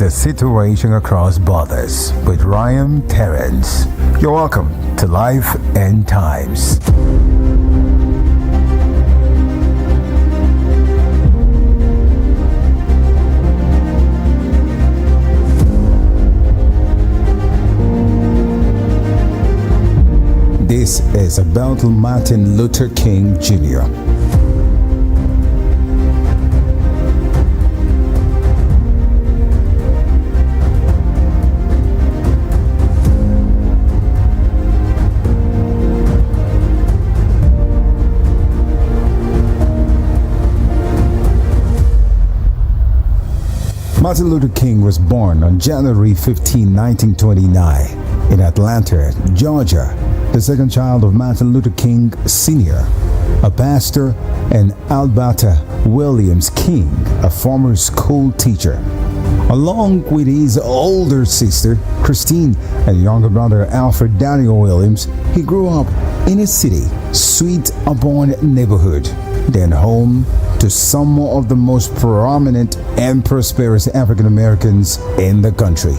the situation across borders with Ryan Terrence. You're welcome to Life and Times. This is about Martin Luther King Jr. Martin Luther King was born on January 15, 1929 in Atlanta, Georgia, the second child of Martin Luther King Sr., a pastor, and Alberta Williams King, a former school teacher. Along with his older sister, Christine, and younger brother, Alfred Daniel Williams, he grew up in a city, Sweet-Auburn neighborhood, then home to some of the most prominent and prosperous African Americans in the country.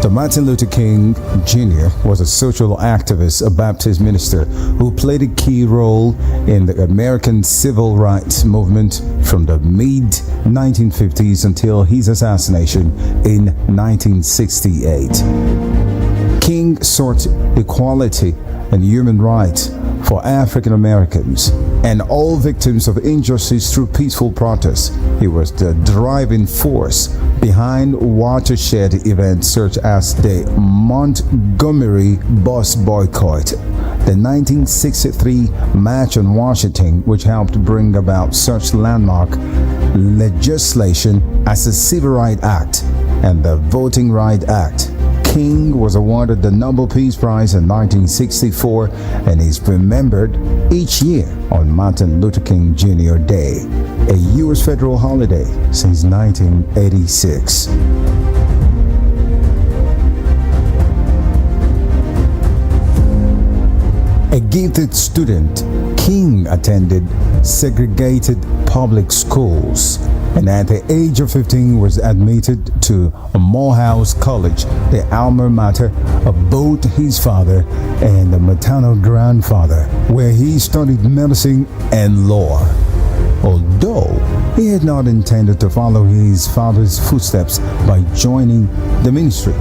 So Martin Luther King Jr. was a social activist, a Baptist minister who played a key role in the American civil rights movement from the mid-1950s until his assassination in 1968. King sought equality and human rights for African Americans and all victims of injustice through peaceful protests. He was the driving force behind watershed events such as the Montgomery bus boycott, the 1963 March on Washington, which helped bring about such landmark legislation as the Civil Rights Act and the Voting Rights Act. King was awarded the Nobel Peace Prize in 1964 and is remembered each year on Martin Luther King Jr. Day, a U.S. federal holiday since 1986. A gifted student, King attended segregated public schools and at the age of 15 was admitted to Morehouse College, the alma mater of both his father and the maternal grandfather, where he studied medicine and law. Although he had not intended to follow his father's footsteps by joining the ministry,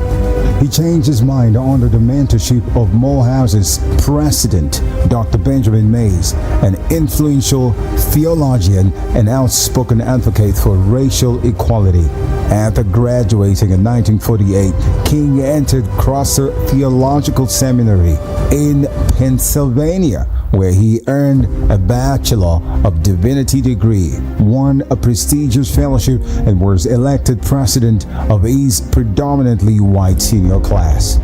he changed his mind under the mentorship of Morehouse's president, Dr. Benjamin Mays, an influential theologian and outspoken advocate for racial equality. After graduating in 1948, King entered Crosser Theological Seminary in Pennsylvania, where he earned a Bachelor of Divinity degree, won a prestigious fellowship, and was elected president of his predominantly white senior class.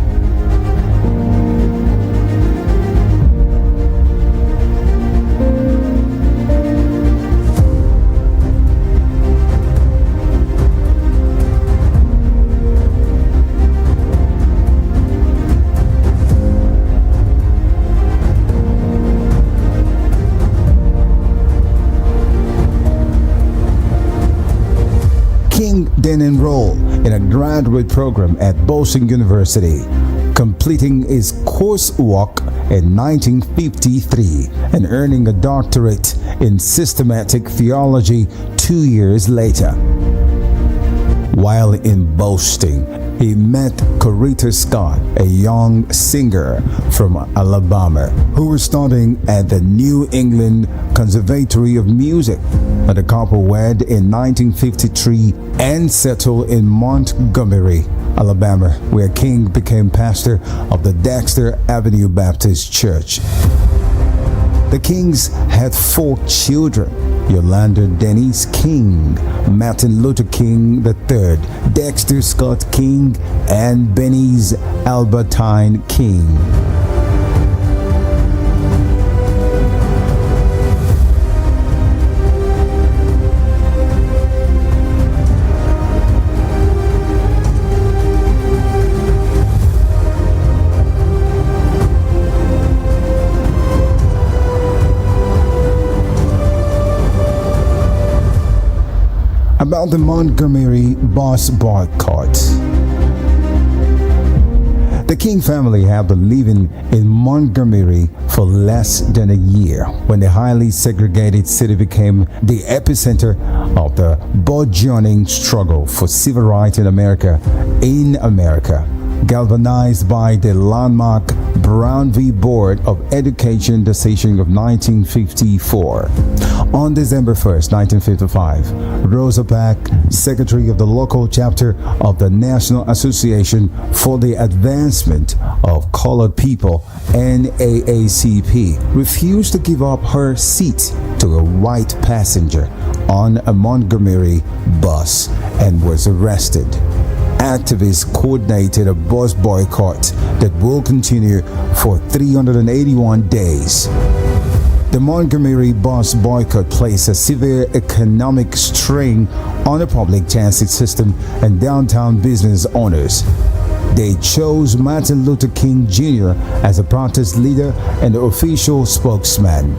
Then enrolled in a graduate program at Boston University, completing his coursework in 1953 and earning a doctorate in systematic theology 2 years later. While in Boston, he met Coretta Scott, a young singer from Alabama, who was studying at the New England Conservatory of Music. And the couple wed in 1953 and settled in Montgomery, Alabama, where King became pastor of the Dexter Avenue Baptist Church. The Kings had 4 children: Yolanda Denise King, Martin Luther King III, Dexter Scott King, and Bernice Albertine King. about the Montgomery bus boycott. The King family had been living in Montgomery for less than a year when the highly segregated city became the epicenter of the burgeoning struggle for civil rights in America, galvanized by the landmark Brown v. Board of Education decision of 1954. On December 1st, 1955, Rosa Parks, secretary of the local chapter of the National Association for the Advancement of Colored People, NAACP, refused to give up her seat to a white passenger on a Montgomery bus and was arrested. Activists coordinated a bus boycott that will continue for 381 days. The Montgomery bus boycott placed a severe economic strain on the public transit system and downtown business owners. They chose Martin Luther King Jr. as a protest leader and the official spokesman.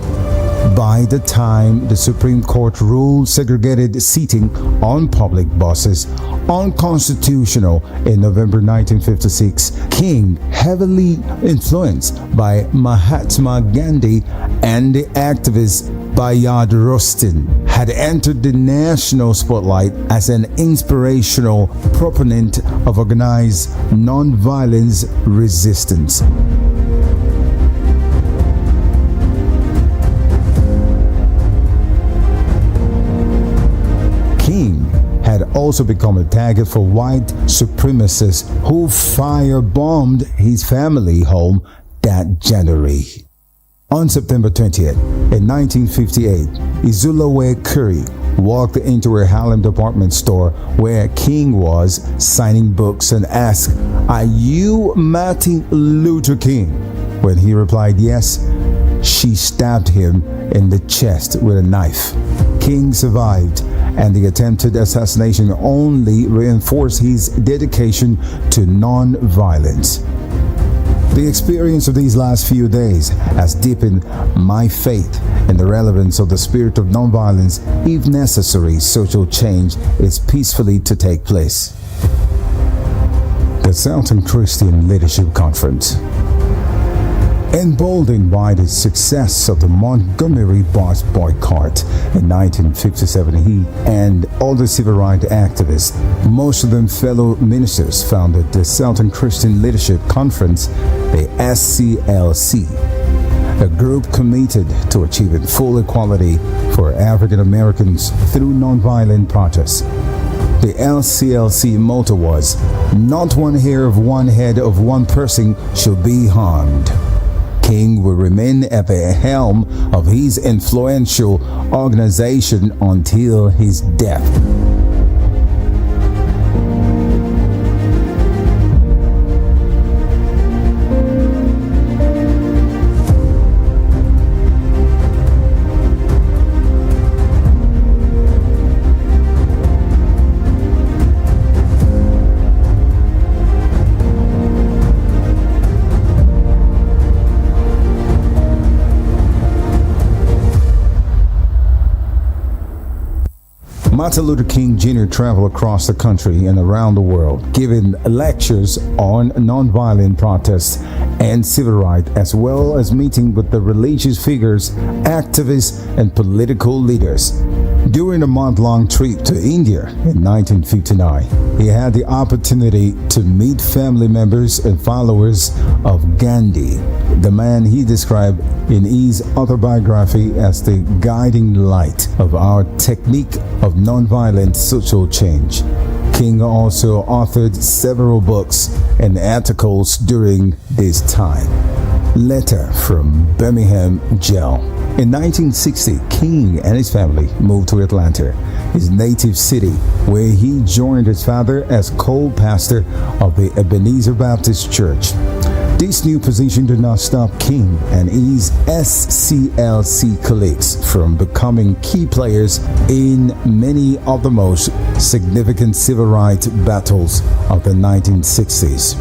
By the time the Supreme Court ruled segregated seating on public buses unconstitutional in November 1956, King, heavily influenced by Mahatma Gandhi and the activist Bayard Rustin, had entered the national spotlight as an inspirational proponent of organized nonviolence resistance. King had also become a target for white supremacists who firebombed his family home that January. On September 20th, in 1958, Ijeoma Curry walked into a Harlem department store where King was signing books and asked, "Are you Martin Luther King?" When he replied yes, she stabbed him in the chest with a knife. King survived, and the attempted assassination only reinforced his dedication to non-violence. The experience of these last few days has deepened my faith in the relevance of the spirit of nonviolence if necessary social change is peacefully to take place. The Southern Christian Leadership Conference. Emboldened by the success of the Montgomery bus boycott in 1957, he and other civil rights activists, most of them fellow ministers, founded the Southern Christian Leadership Conference, the SCLC, a group committed to achieving full equality for African Americans through nonviolent protests. The LCLC motto was, "Not one hair of one head of one person shall be harmed." King will remain at the helm of his influential organization until his death. Martin Luther King Jr. traveled across the country and around the world, giving lectures on nonviolent protests and civil rights, as well as meeting with the religious figures, activists, and political leaders. During a month-long trip to India in 1959, he had the opportunity to meet family members and followers of Gandhi, the man he described in his autobiography as the guiding light of our technique of nonviolent social change. King also authored several books and articles during this time. Letter from Birmingham Jail. In 1960, King and his family moved to Atlanta, his native city, where he joined his father as co-pastor of the Ebenezer Baptist Church. This new position did not stop King and his SCLC colleagues from becoming key players in many of the most significant civil rights battles of the 1960s.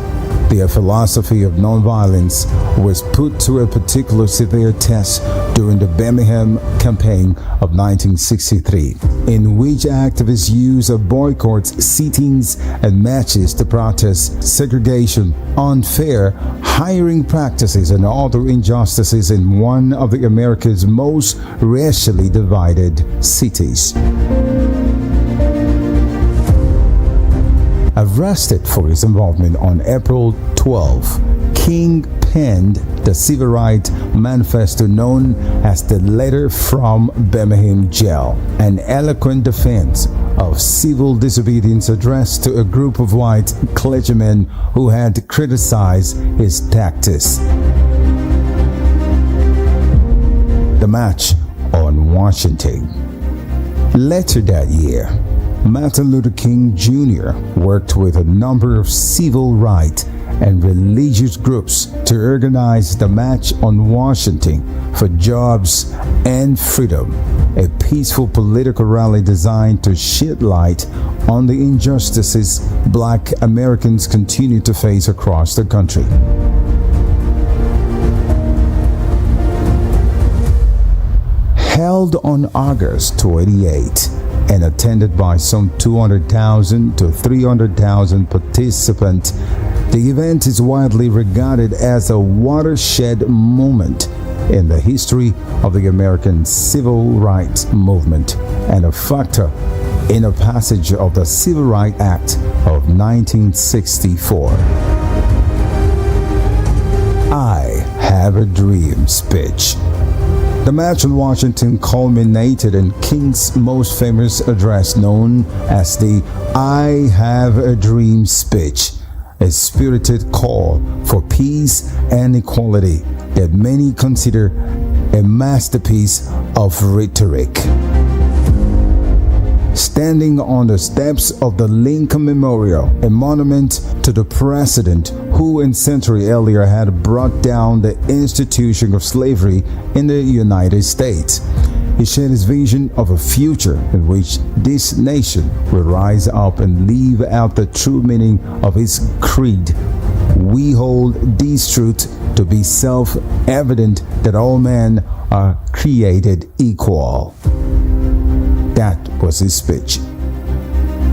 Their philosophy of nonviolence was put to a particular severe test during the Birmingham campaign of 1963, in which activists used boycotts, sittings, and matches to protest segregation, unfair hiring practices, and other injustices in one of the America's most racially divided cities. Arrested for his involvement on April 12, King penned the Civil Rights Manifesto known as the Letter from Birmingham Jail, an eloquent defense of civil disobedience addressed to a group of white clergymen who had criticized his tactics. The March on Washington. Later that year, Martin Luther King Jr. worked with a number of civil rights and religious groups to organize the March on Washington for Jobs and Freedom, a peaceful political rally designed to shed light on the injustices Black Americans continue to face across the country. Held on August 28 and attended by some 200,000 to 300,000 participants, the event is widely regarded as a watershed moment in the history of the American civil rights movement and a factor in the passage of the Civil Rights Act of 1964. I Have a Dream speech. The March on Washington culminated in King's most famous address known as the I Have a Dream speech, a spirited call for peace and equality that many consider a masterpiece of rhetoric. Standing on the steps of the Lincoln Memorial, a monument to the president who a century earlier had brought down the institution of slavery in the United States, he shared his vision of a future in which this nation will rise up and live out the true meaning of his creed. We hold this truth to be self-evident that all men are created equal. That was his speech.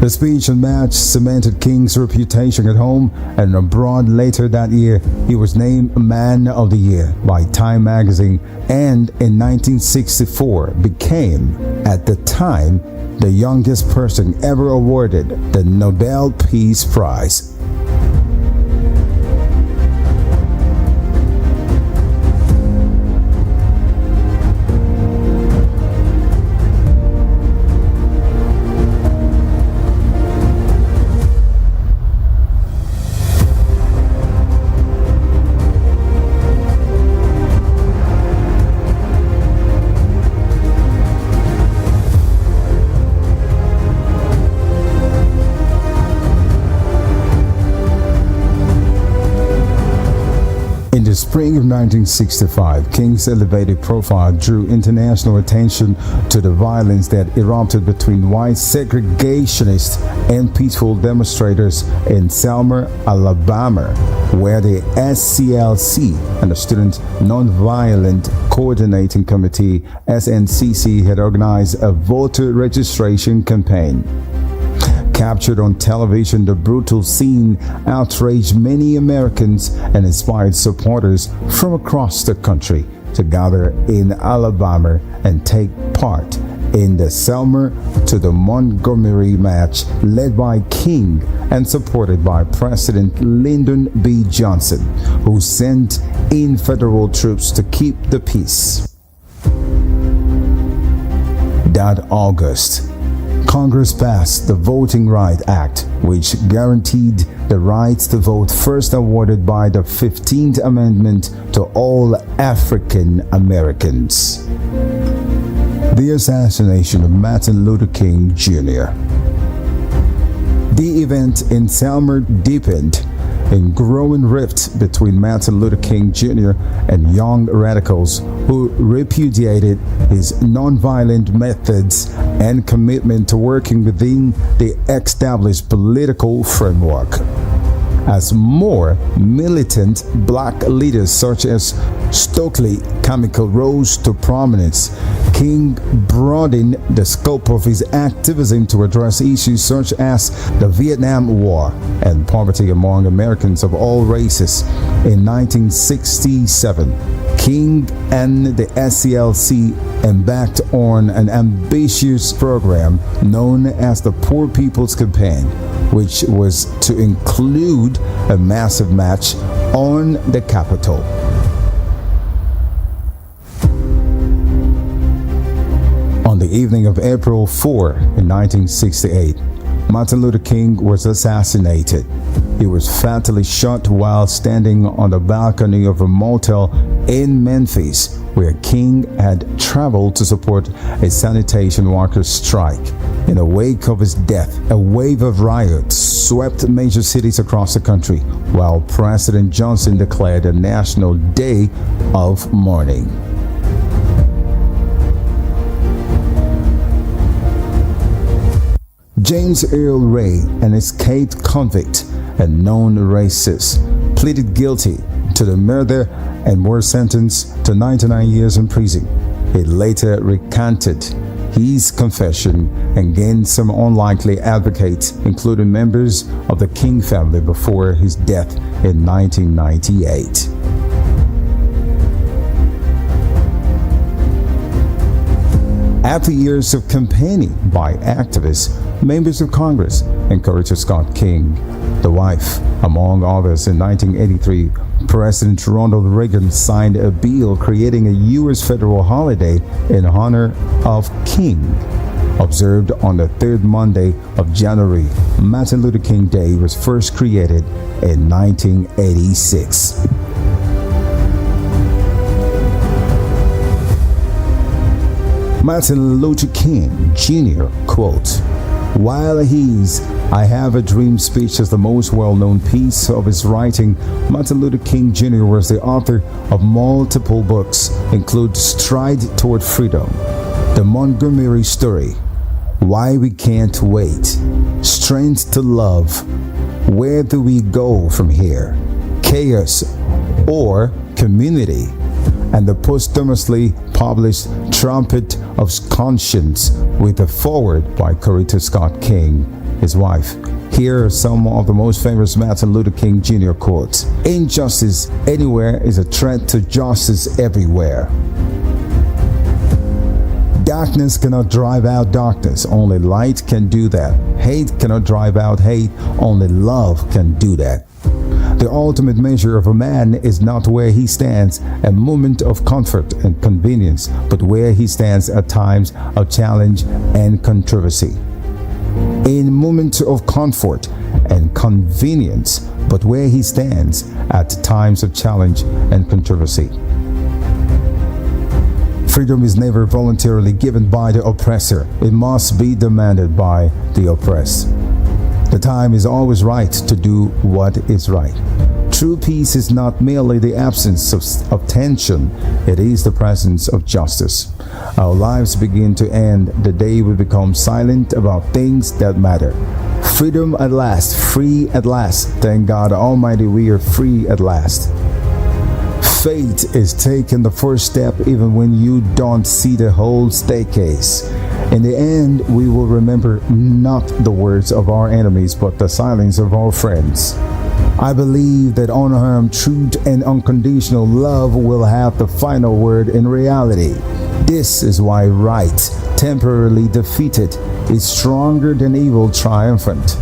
The speech and match cemented King's reputation at home and abroad. Later that year, he was named Man of the Year by Time magazine and in 1964 became, at the time, the youngest person ever awarded the Nobel Peace Prize. In the spring of 1965, King's elevated profile drew international attention to the violence that erupted between white segregationists and peaceful demonstrators in Selma, Alabama, where the SCLC and the Student Nonviolent Coordinating Committee, SNCC, had organized a voter registration campaign. Captured on television, the brutal scene outraged many Americans and inspired supporters from across the country to gather in Alabama and take part in the Selma to the Montgomery March, led by King and supported by President Lyndon B. Johnson, who sent in federal troops to keep the peace. That August, Congress passed the Voting Rights Act, which guaranteed the rights to vote, first awarded by the 15th Amendment to all African Americans. The assassination of Martin Luther King Jr. The event in Selma deepened in growing rift between Martin Luther King Jr. and young radicals who repudiated his nonviolent methods and commitment to working within the established political framework. as more militant black leaders such as Stokely Chemical rose to prominence. King broadened the scope of his activism to address issues such as the Vietnam War and poverty among Americans of all races. In 1967, King and the SCLC embarked on an ambitious program known as the Poor People's Campaign, which was to include a massive march on the Capitol. On the evening of April 4 in 1968, Martin Luther King was assassinated. He was fatally shot while standing on the balcony of a motel in Memphis, where King had traveled to support a sanitation workers' strike. In the wake of his death, a wave of riots swept major cities across the country, while President Johnson declared a national day of mourning. James Earl Ray, an escaped convict and known racist, pleaded guilty to the murder and was sentenced to 99 years in prison. He later recanted his confession and gained some unlikely advocates, including members of the King family, before his death in 1998. After years of campaigning by activists, members of Congress encouraged Scott King, the wife, among others. In 1983, President Ronald Reagan signed a bill creating a U.S. federal holiday in honor of King. Observed on the third Monday of January, Martin Luther King Day was first created in 1986. Martin Luther King Jr. quote, "While his I Have a Dream speech is the most well-known piece of his writing, Martin Luther King Jr. was the author of multiple books, including Stride Toward Freedom, The Montgomery Story, Why We Can't Wait, Strength to Love, Where Do We Go From Here, Chaos or Community, and the posthumously published Trumpet of Conscience with a foreword by Coretta Scott King, his wife." Here are some of the most famous Martin Luther King Jr. quotes. "Injustice anywhere is a threat to justice everywhere. Darkness cannot drive out darkness, only light can do that. Hate cannot drive out hate, only love can do that. The ultimate measure of a man is not where he stands, a moment of comfort and convenience, but where he stands at times of challenge and controversy. In moments of comfort and convenience, but where he stands at times of challenge and controversy. Freedom is never voluntarily given by the oppressor. It must be demanded by the oppressed. The time is always right to do what is right. True peace is not merely the absence of tension, it is the presence of justice. Our lives begin to end the day we become silent about things that matter. Freedom at last, free at last. Thank God Almighty, we are free at last. Faith is taking the first step even when you don't see the whole staircase. In the end, we will remember not the words of our enemies, but the silence of our friends. I believe that unharmed truth and unconditional love will have the final word in reality. This is why right, temporarily defeated, is stronger than evil triumphant.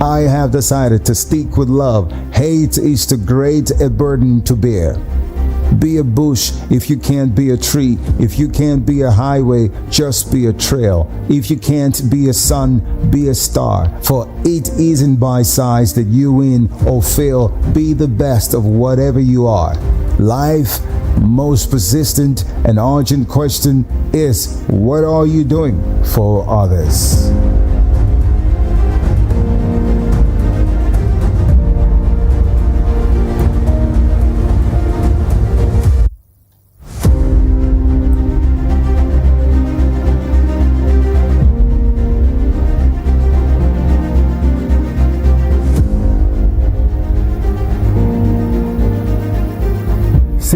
I have decided to stick with love. Hate is too great a burden to bear. Be a bush if you can't be a tree. If you can't be a highway, just be a trail. If you can't be a sun, be a star. For it isn't by size that you win or fail. Be the best of whatever you are. Life most persistent and urgent question is, what are you doing for others?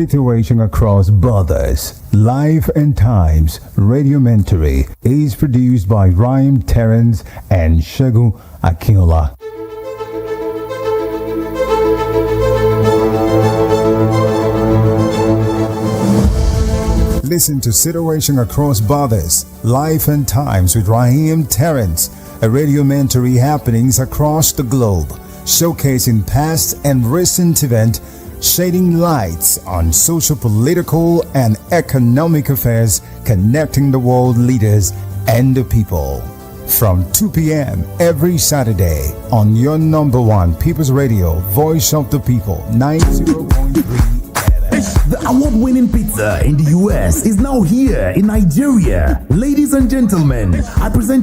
Situation across borders. Life and Times Radiomentary is produced by Ryan Terrence and Shegun Akinola. Listen to Situation Across Borders, Life and Times with Raheem Terrence, a radiomentary happenings across the globe, showcasing past and recent events, shedding lights on social, political, and economic affairs, connecting the world leaders and the people. From 2 p.m. every Saturday on your number one People's Radio, Voice of the People, 90.3. The award-winning pizza in the US is now here in Nigeria. Ladies and gentlemen, I present to